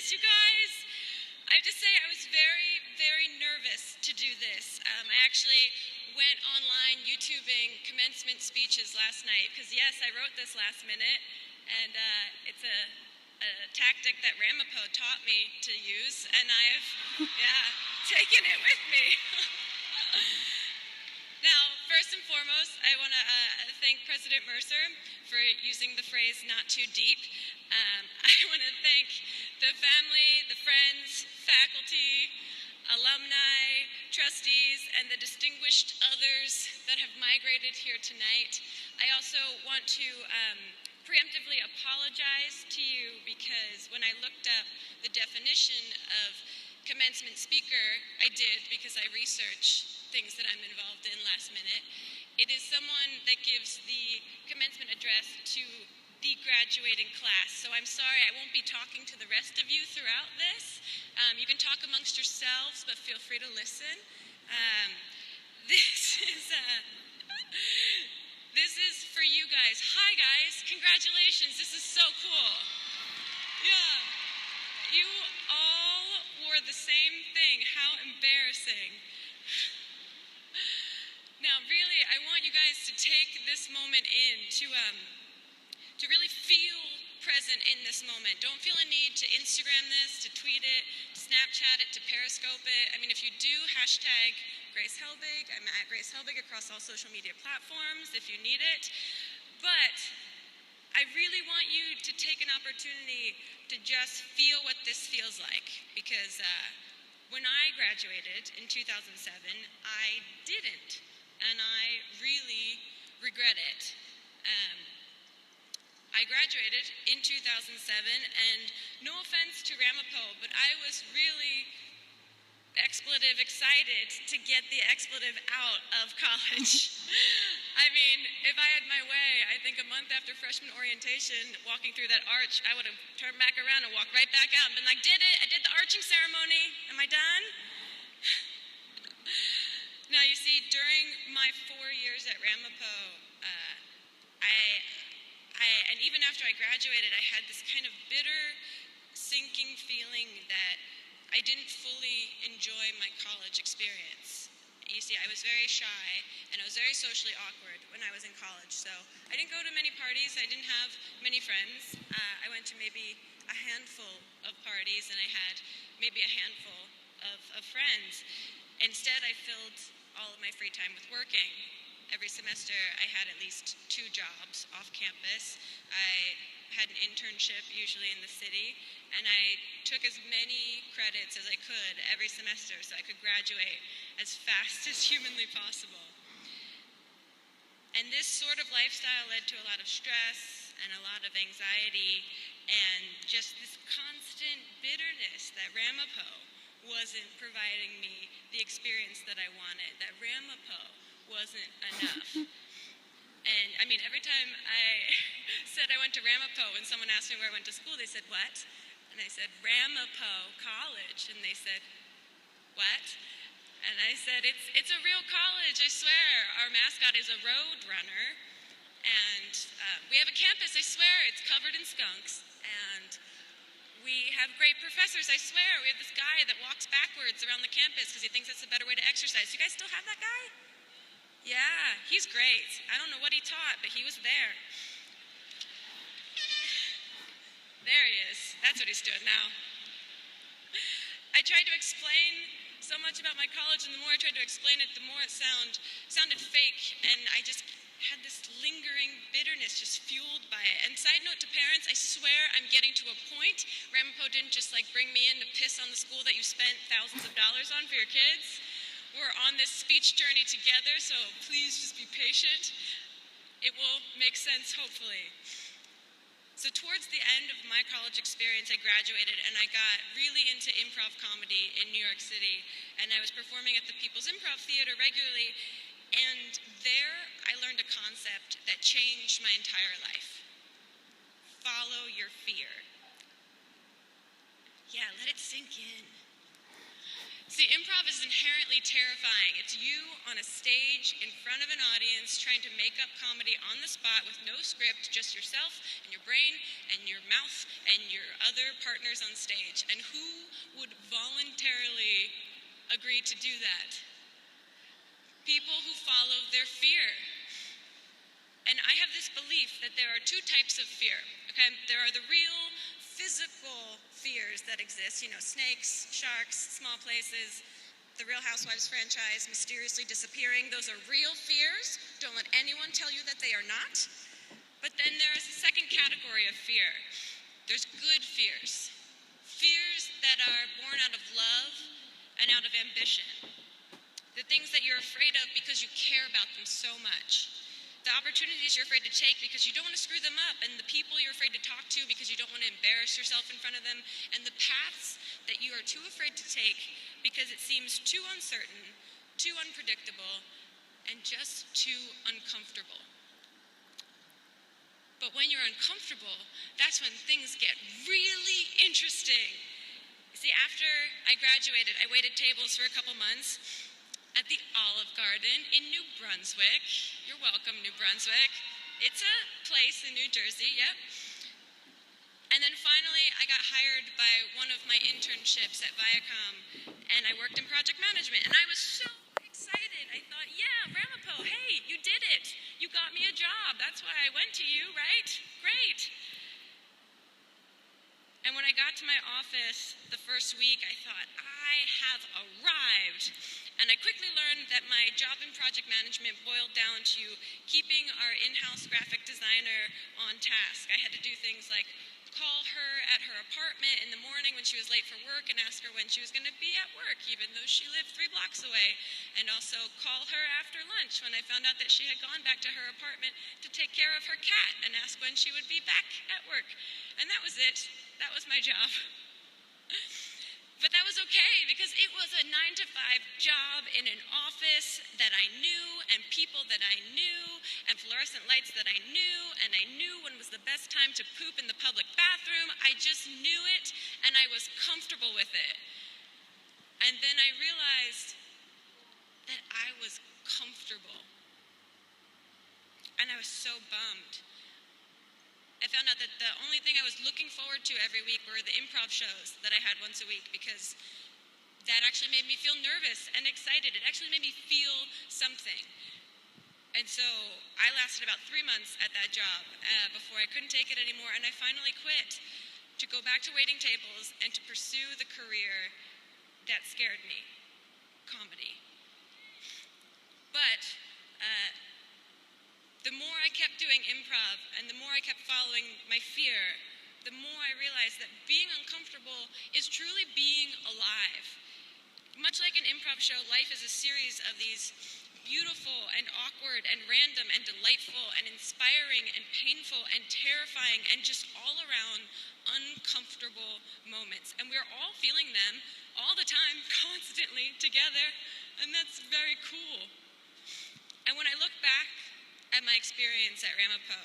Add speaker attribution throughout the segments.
Speaker 1: this, you guys. I have to say I was very, very nervous to do this. I actually went online YouTubing commencement speeches last night because, yes, I wrote this last minute, and it's a tactic that Ramapo taught me to use, and I've taken it with me. Now, first and foremost, I want to thank President Mercer for using the phrase "not too deep." I want to thank the family, the friends, faculty, alumni, trustees, and the distinguished others that have migrated here tonight. I also want to preemptively apologize to you because when I looked up the definition of commencement speaker, I did because I researched things that I'm involved in last minute. It is someone that gives the commencement address to the graduating class. So I'm sorry, I won't be talking to the rest of you throughout this. You can talk amongst yourselves, but feel free to listen. This is for you guys. Hi guys, congratulations, this is so cool. Yeah, you all wore the same thing, how embarrassing. Now, really, I want you guys to take this moment in to really feel present in this moment. Don't feel a need to Instagram this, to tweet it, to Snapchat it, to Periscope it. I mean, if you do, hashtag Grace Helbig. I'm at Grace Helbig across all social media platforms if you need it. But I really want you to take an opportunity to just feel what this feels like, because when I graduated in 2007, I didn't, and I really regret it. I graduated in 2007, and no offense to Ramapo, but I was really expletive excited to get the expletive out of college. I mean, if I had my way, I think a month after freshman orientation, walking through that arch, I would have turned back around and walked right back out and been like, did it, I did the arching ceremony, am I done? Now, you see, during my 4 years at Ramapo, and even after I graduated, I had this kind of bitter, sinking feeling that I didn't fully enjoy my college experience. You see, I was very shy, and I was very socially awkward when I was in college, so I didn't go to many parties, I didn't have many friends. I went to maybe a handful of parties, and I had maybe a handful of friends. Instead, I filled all of my free time with working. Every semester, I had at least 2 jobs off campus. I had an internship, usually in the city, and I took as many credits as I could every semester so I could graduate as fast as humanly possible. And this sort of lifestyle led to a lot of stress and a lot of anxiety and just this constant bitterness that Ramapo wasn't providing me the experience that I wanted, that Ramapo wasn't enough. And I mean, every time I said I went to Ramapo, when someone asked me where I went to school, they said, what? And I said, Ramapo College. And they said, what? And I said, it's a real college, I swear. Our mascot is a road runner. And we have a campus, I swear, it's covered in skunks. And we have great professors, I swear. We have this guy that walks backwards around the campus because he thinks that's a better way to exercise. You guys still have that guy? Yeah, he's great. I don't know what he taught, but he was there. There he is. That's what he's doing now. I tried to explain so much about my college, and the more I tried to explain it, the more it sounded fake, and I just had this lingering bitterness just fueled by it. And side note to parents, I swear I'm getting to a point. Ramapo didn't just like bring me in to piss on the school that you spent thousands of dollars on for your kids. We're on this speech journey together, so please just be patient. It will make sense, hopefully. So towards the end of my college experience, I graduated and I got really into improv comedy in New York City, and I was performing at the People's Improv Theater regularly, and there I learned a concept that changed my entire life. Follow your fear. Yeah, let it sink in. See, improv is inherently terrifying. It's you on a stage in front of an audience trying to make up comedy on the spot with no script, just yourself and your brain and your mouth and your other partners on stage. And who would voluntarily agree to do that? People who follow their fear. And I have this belief that there are two types of fear, okay? There are the real physical fears that exist, snakes, sharks, small places, the Real Housewives franchise mysteriously disappearing. Those are real fears. Don't let anyone tell you that they are not. But then there is a second category of fear. There's good fears. Fears that are born out of love and out of ambition. The things that you're afraid of because you care about them so much. The opportunities you're afraid to take because you don't want to screw them up, and the people you're afraid to talk to because you don't want to embarrass yourself in front of them, and the paths that you are too afraid to take because it seems too uncertain, too unpredictable, and just too uncomfortable. But when you're uncomfortable, that's when things get really interesting. You see, after I graduated, I waited tables for a couple months at the Olive Garden in New Brunswick. You're welcome, New Brunswick. It's a place in New Jersey, yep. And then finally, I got hired by one of my internships at Viacom, and I worked in project management, and I was so excited. I thought, yeah, Ramapo, hey, you did it. You got me a job. That's why I went to you, right? Great. And when I got to my office the first week, I thought, I have arrived. And I quickly learned that my job in project management boiled down to keeping our in-house graphic designer on task. I had to do things like call her at her apartment in the morning when she was late for work and ask her when she was going to be at work, even though she lived 3 blocks away. And also call her after lunch when I found out that she had gone back to her apartment to take care of her cat and ask when she would be back at work. And that was it. That was my job. But that was okay because it was a 9-to-5 job in an office that I knew and people that I knew and fluorescent lights that I knew, and I knew when was the best time to poop in the public bathroom. I just knew it and I was comfortable with it. And then I realized that I was comfortable. And I was so bummed. I found out that the only thing I was looking forward to every week were the improv shows that I had once a week, because that actually made me feel nervous and excited. It actually made me feel something. And so I lasted about 3 months at that job before I couldn't take it anymore, and I finally quit to go back to waiting tables and to pursue the career that scared me, comedy. But the more I kept doing improv and the more I kept following my fear, the more I realized that being uncomfortable is truly being alive. Much like an improv show, life is a series of these beautiful and awkward and random and delightful and inspiring and painful and terrifying and just all around uncomfortable moments. And we're all feeling them all the time, constantly together, and that's very cool. And when I look back at my experience at Ramapo,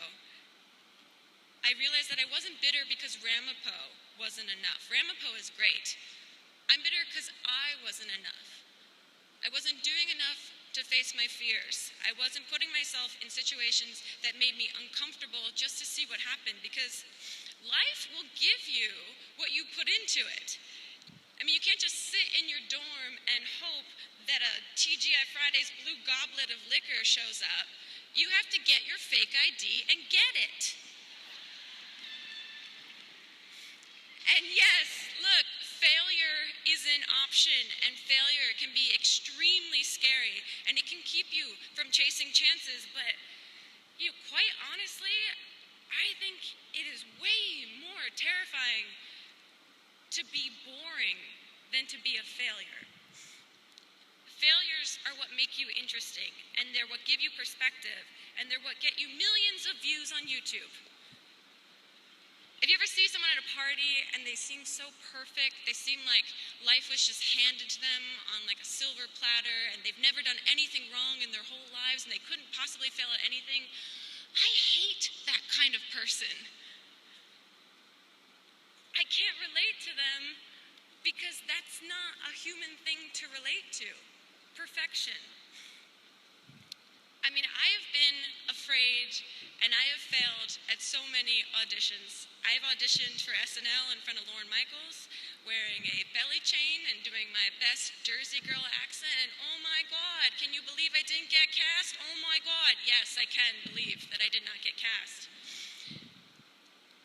Speaker 1: I realized that I wasn't bitter because Ramapo wasn't enough. Ramapo is great. I'm bitter because I wasn't enough. I wasn't doing enough to face my fears. I wasn't putting myself in situations that made me uncomfortable just to see what happened, because life will give you what you put into it. I mean, you can't just sit in your dorm and hope that a TGI Fridays blue goblet of liquor shows up. You have to get your fake ID and get it. And yes, look, failure is an option, and failure can be extremely scary, and it can keep you from chasing chances, but quite honestly, I think it is way more terrifying to be boring than to be a failure. Failures are what make you interesting, and they're what give you perspective, and they're what get you millions of views on YouTube. If you ever see someone at a party and they seem so perfect, they seem like life was just handed to them on like a silver platter, and they've never done anything wrong in their whole lives, and they couldn't possibly fail at anything, I hate that kind of person. I can't relate to them because that's not a human thing to relate to. Perfection. I mean, I have been afraid and I have failed at so many auditions. I've auditioned for SNL in front of Lorne Michaels, wearing a belly chain and doing my best Jersey girl accent, and oh my God, can you believe I didn't get cast? Oh my God, yes, I can believe that I did not get cast.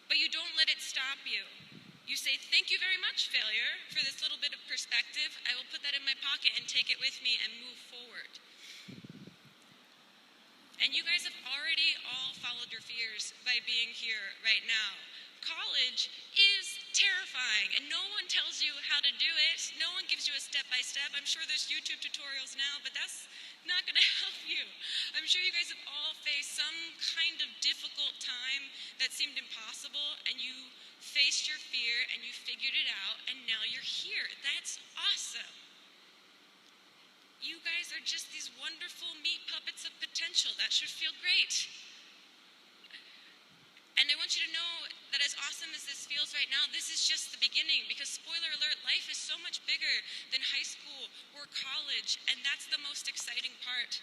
Speaker 1: But you don't let it stop you. You say, thank you very much, failure, for this little bit of perspective. I will put that in my pocket and take it with me and move forward. And you guys have already all followed your fears by being here right now. College is terrifying, and no one tells you how to do it. No one gives you a step-by-step. I'm sure there's YouTube tutorials now, but that's not going to help you. I'm sure you guys have all faced some kind of difficult time that seemed impossible, and you faced your fear, and you figured it out, and now you're here. That's awesome. You guys are just these wonderful meat puppets of potential. That should feel great. And I want you to know that as awesome as this feels right now, this is just the beginning, because spoiler alert, life is so much bigger than high school or college, and that's the most exciting part.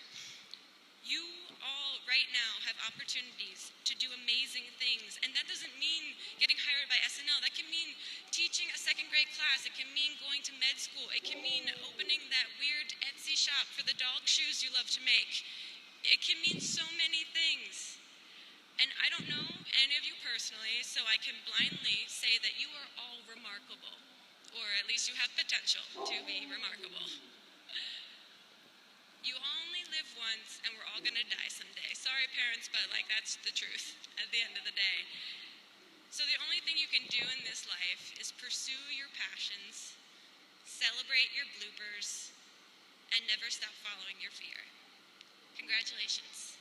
Speaker 1: You all right now have opportunities to do amazing things, and that doesn't mean getting hired by SNL. That can mean teaching a second grade class. It can mean going to med school. It can mean opening that weird Etsy shop for the dog shoes you love to make. It can mean so many things. And I don't know any of you personally, so I can blindly say that you are all remarkable, or at least you have potential to be remarkable. You only live once, and we're all going to die someday. Sorry, parents, but that's the truth at the end of the day. So the only thing you can do in this life is pursue your passions, celebrate your bloopers, and never stop following your fear. Congratulations.